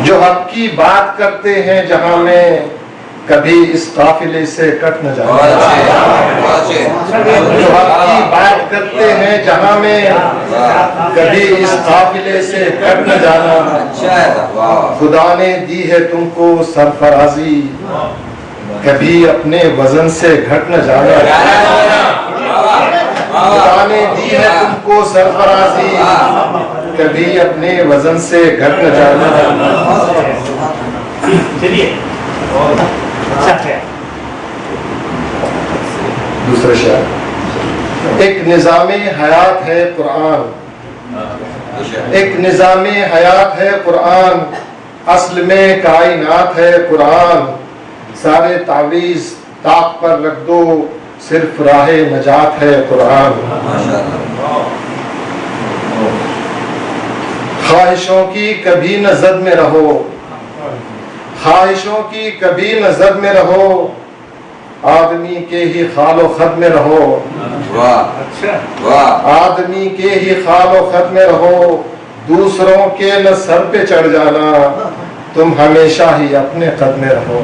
جو حق کی بات کرتے ہیں جہاں میں کبھی اس قافلے سے کٹ نہ جانا، جو حق کی بات کرتے ہیں جہاں میں کبھی اس قافلے سے کٹ نہ جانا، خدا نے دی ہے تم کو سرفرازی کبھی اپنے وزن سے گھٹ نہ جانا، خدا نے دی ہے تم کو سرفرازی کبھی اپنے وزن سے گھٹ نہ جانا۔ چلیے دوسرا شعر، ایک نظام حیات ہے قرآن، ایک نظام حیات ہے قرآن، اصل میں کائنات ہے قرآن، سارے تعویذ طاق پر رکھ دو صرف راہ نجات ہے قرآن۔ خواہشوں کی کبھی نہ زد میں رہو، خواہشوں کی کبھی نہ زد میں رہو، آدمی کے ہی خال و خط میں رہو، آدمی کے ہی خال و خط میں رہو، دوسروں کے نہ سر پہ چڑھ جانا، تم ہمیشہ ہی اپنے قد میں رہو۔